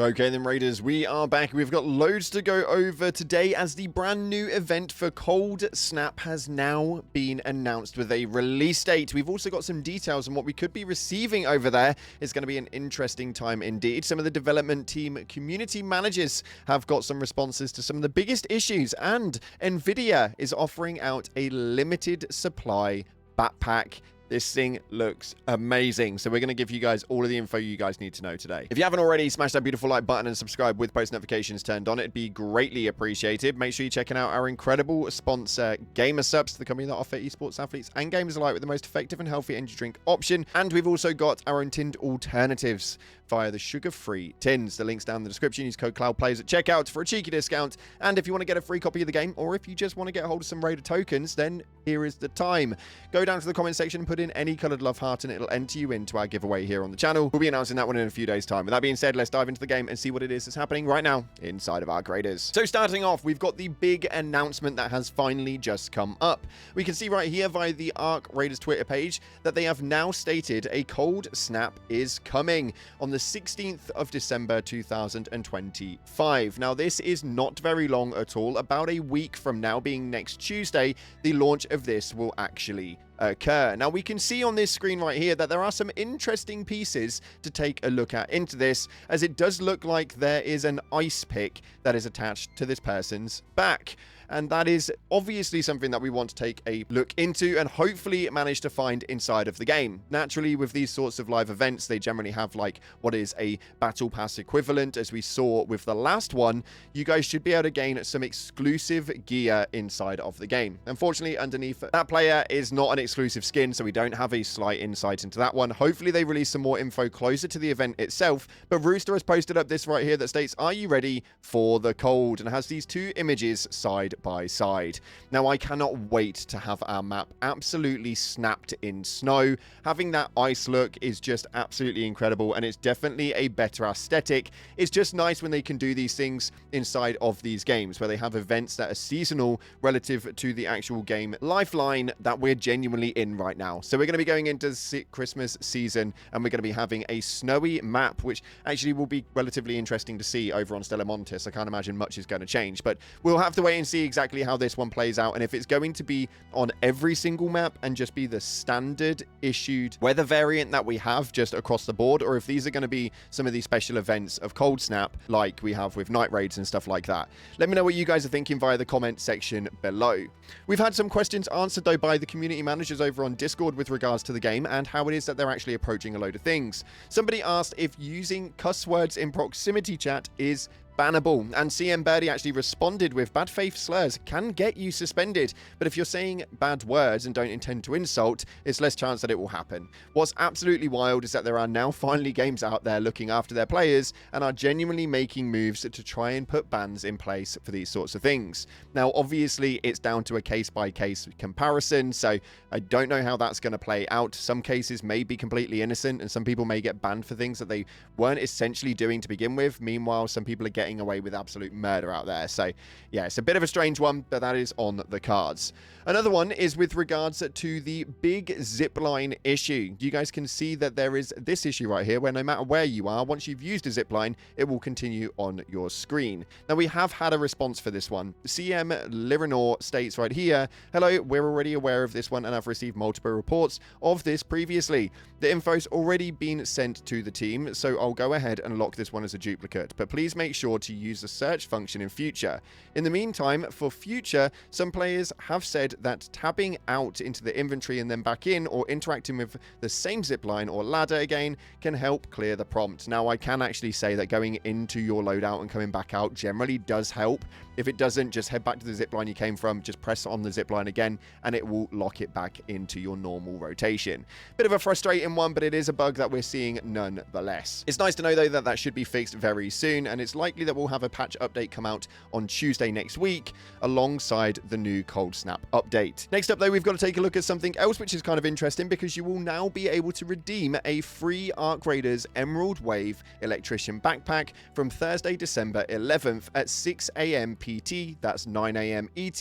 Okay then, Raiders, we are back. We've got loads to go over today as the brand new event for Cold Snap has now been announced with a release date. We've also got some details on what we could be receiving over there. It's going to be an interesting time indeed. Some of the development team community managers have got some responses to some of the biggest issues, and Nvidia is offering out a limited supply backpack. This thing looks amazing. So we're going to give you guys all of the info you guys need to know today. If you haven't already, smash that beautiful like button and subscribe with post notifications turned on. It'd be greatly appreciated. Make sure you're checking out our incredible sponsor, GamerSupps, the company that offer esports athletes and gamers alike with the most effective and healthy energy drink option. And we've also got our own tinned alternatives via the sugar-free tins. The link's down in the description. Use code CloudPlayers at checkout for a cheeky discount. And if you want to get a free copy of the game, or if you just want to get hold of some Raider tokens, then here is the time. Go down to the comment section, put in any coloured love heart, and it'll enter you into our giveaway here on the channel. We'll be announcing that one in a few days' time. With that being said, let's dive into the game and see what it is that's happening right now inside of our graders. So starting off, we've got the big announcement that has finally just come up. We can see right here via the Arc Raiders Twitter page that they have now stated a cold snap is coming on the 16th of December 2025. Now, this is not very long at all. About a week from now, being next Tuesday, the launch of this will actually occur. Now, we can see on this screen right here that there are some interesting pieces to take a look at into this, as it does look like there is an ice pick that is attached to this person's back. And that is obviously something that we want to take a look into and hopefully manage to find inside of the game. Naturally, with these sorts of live events, they generally have like what is a battle pass equivalent. As we saw with the last one, you guys should be able to gain some exclusive gear inside of the game. Unfortunately, underneath that player is not an exclusive skin, so we don't have a slight insight into that one. Hopefully, they release some more info closer to the event itself. But Rooster has posted up this right here that states, "Are you ready for the cold?" and has these two images side by side. Now, I cannot wait to have our map absolutely snapped in snow. Having that ice look is just absolutely incredible, and it's definitely a better aesthetic. It's just nice when they can do these things inside of these games, where they have events that are seasonal relative to the actual game lifeline that we're genuinely in right now. So we're going to be going into the Christmas season, and we're going to be having a snowy map, which actually will be relatively interesting to see over on Stella Montis. I can't imagine much is going to change, but we'll have to wait and see exactly how this one plays out, and if it's going to be on every single map and just be the standard issued weather variant that we have just across the board, or if these are going to be some of these special events of Cold Snap like we have with night raids and stuff like that. Let me know what you guys are thinking via the comment section below. We've had some questions answered though by the community managers over on Discord with regards to the game and how it is that they're actually approaching a load of things. Somebody asked if using cuss words in proximity chat is bannable, and CM Birdie actually responded with bad faith slurs can get you suspended, but if you're saying bad words and don't intend to insult, it's less chance that it will happen. What's absolutely wild is that there are now finally games out there looking after their players and are genuinely making moves to try and put bans in place for these sorts of things. Now, obviously, it's down to a case-by-case comparison, so I don't know how that's going to play out. Some cases may be completely innocent, and some people may get banned for things that they weren't essentially doing to begin with. Meanwhile, some people are getting away with absolute murder out there. So yeah, it's a bit of a strange one, but that is on the cards. Another one is with regards to the big zipline issue. You guys can see that there is this issue right here where no matter where you are, once you've used a zipline, it will continue on your screen. Now, we have had a response for this one. CM Lirinor states right here, "Hello, we're already aware of this one and have received multiple reports of this previously. The info's already been sent to the team, so I'll go ahead and lock this one as a duplicate, but please make sure to use the search function in future. In the meantime, for future, some players have said that tabbing out into the inventory and then back in, or interacting with the same zipline or ladder again, can help clear the prompt." Now, I can actually say that going into your loadout and coming back out generally does help. If it doesn't, just head back to the zipline you came from, just press on the zipline again, and it will lock it back into your normal rotation. Bit of a frustrating one, but it is a bug that we're seeing nonetheless. It's nice to know, though, that that should be fixed very soon, and it's likely likely that we'll have a patch update come out on Tuesday next week alongside the new Cold Snap update. Next up, though, we've got to take a look at something else which is kind of interesting, because you will now be able to redeem a free Arc Raiders Emerald Wave Electrician backpack from Thursday, December 11th at 6 a.m. PT, that's 9 a.m. ET,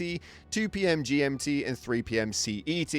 2 p.m. GMT, and 3 p.m. CET.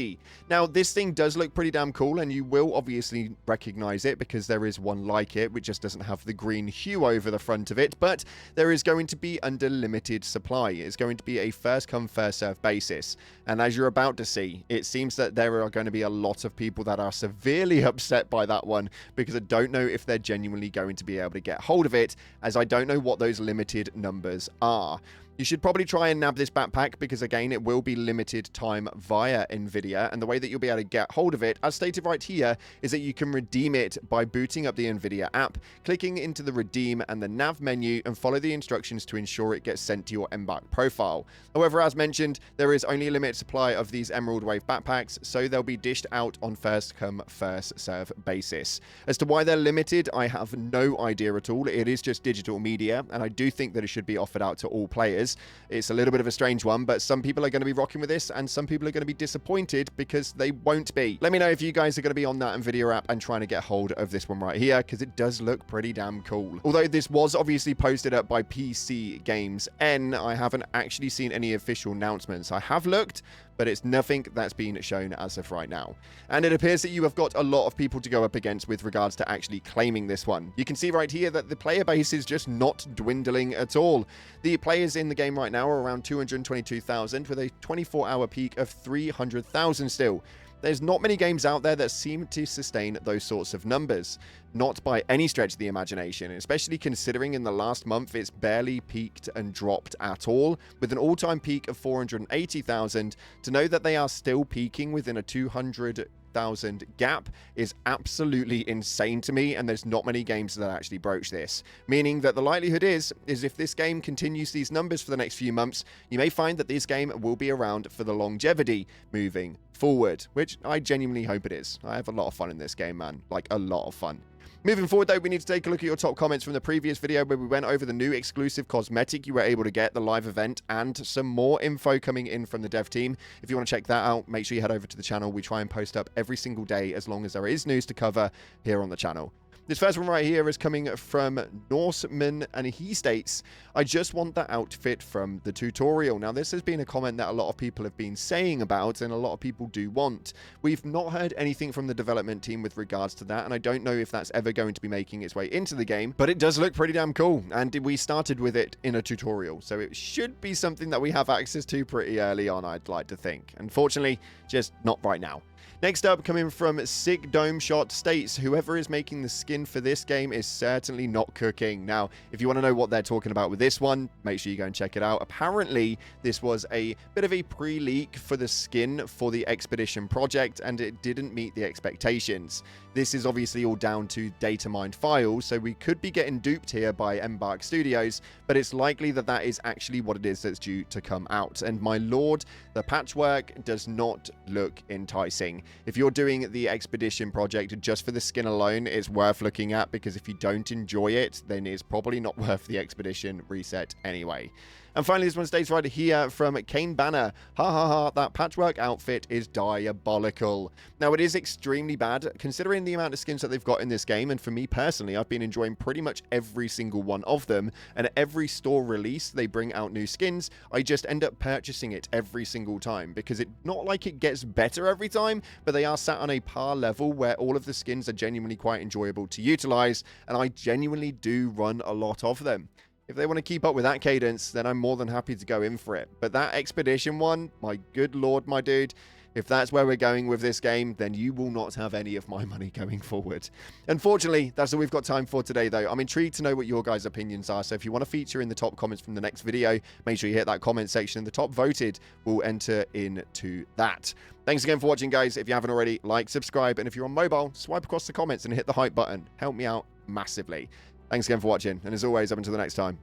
Now, this thing does look pretty damn cool, and you will obviously recognize it because there is one like it, which just doesn't have the green hue over the front of it, but there is going to be under limited supply. It's going to be a first come, first serve basis. And as you're about to see, it seems that there are going to be a lot of people that are severely upset by that one, because I don't know if they're genuinely going to be able to get hold of it, as I don't know what those limited numbers are. You should probably try and nab this backpack because, again, it will be limited time via Nvidia, and the way that you'll be able to get hold of it, as stated right here, is that you can redeem it by booting up the Nvidia app, clicking into the redeem and the nav menu, and follow the instructions to ensure it gets sent to your Embark profile. However, as mentioned, there is only a limited supply of these Emerald Wave backpacks, so they'll be dished out on first come, first serve basis. As to why they're limited, I have no idea at all. It is just digital media, and I do think that it should be offered out to all players. It's a little bit of a strange one, but some people are going to be rocking with this, and some people are going to be disappointed because they won't be. Let me know if you guys are going to be on that Nvidia app and trying to get hold of this one right here, because it does look pretty damn cool. Although this was obviously posted up by PC Games N, I haven't actually seen any official announcements. I have looked, but it's nothing that's been shown as of right now. And it appears that you have got a lot of people to go up against with regards to actually claiming this one. You can see right here that the player base is just not dwindling at all. The players in the game right now are around 222,000 with a 24-hour peak of 300,000 still. There's not many games out there that seem to sustain those sorts of numbers. Not by any stretch of the imagination, especially considering in the last month it's barely peaked and dropped at all, with an all-time peak of 480,000. To know that they are still peaking within a 200,000 gap is absolutely insane to me, and there's not many games that actually broach this. Meaning that the likelihood is if this game continues these numbers for the next few months, you may find that this game will be around for the longevity moving forward, which I genuinely hope it is. I have a lot of fun in this game, man. Like, a lot of fun. Moving forward, though, we need to take a look at your top comments from the previous video where we went over the new exclusive cosmetic you were able to get, the live event, and some more info coming in from the dev team. If you want to check that out, make sure you head over to the channel. We try and post up every single day as long as there is news to cover here on the channel. This first one right here is coming from Norseman, and he states, I just want that outfit from the tutorial. Now, this has been a comment that a lot of people have been saying about, and a lot of people do want. We've not heard anything from the development team with regards to that, and I don't know if that's ever going to be making its way into the game, but it does look pretty damn cool, and we started with it in a tutorial, so it should be something that we have access to pretty early on, I'd like to think. Unfortunately, just not right now. Next up, coming from Sick Dome Shot, states, whoever is making the skin for this game is certainly not cooking. Now, if you want to know what they're talking about with this one, make sure you go and check it out. Apparently, this was a bit of a pre-leak for the skin for the Expedition project, and it didn't meet the expectations. This is obviously all down to data mined files, so we could be getting duped here by Embark Studios, but it's likely that that is actually what it is that's due to come out. And my lord, the patchwork does not look enticing. If you're doing the Expedition project just for the skin alone, it's worth looking at, because if you don't enjoy it, then it's probably not worth the Expedition reset anyway. And finally, this one stays right here from Kane Banner. Ha ha ha, that patchwork outfit is diabolical. Now, it is extremely bad, considering the amount of skins that they've got in this game, and for me personally, I've been enjoying pretty much every single one of them, and at every store release, they bring out new skins. I just end up purchasing it every single time, because it's not like it gets better every time, but they are sat on a par level where all of the skins are genuinely quite enjoyable to utilize, and I genuinely do run a lot of them. If they want to keep up with that cadence, then I'm more than happy to go in for it. But that Expedition one, my good lord, my dude, if that's where we're going with this game, then you will not have any of my money going forward. Unfortunately, that's all we've got time for today, though. I'm intrigued to know what your guys' opinions are, so if you want to feature in the top comments from the next video, make sure you hit that comment section. The top voted will enter into that. Thanks again for watching, guys. If you haven't already, like, subscribe, and if you're on mobile, swipe across the comments and hit the hype button. Help me out massively. Thanks again for watching, and as always, up until the next time,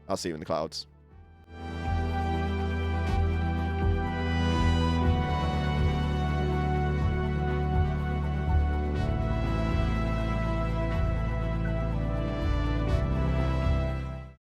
I'll see you in the clouds.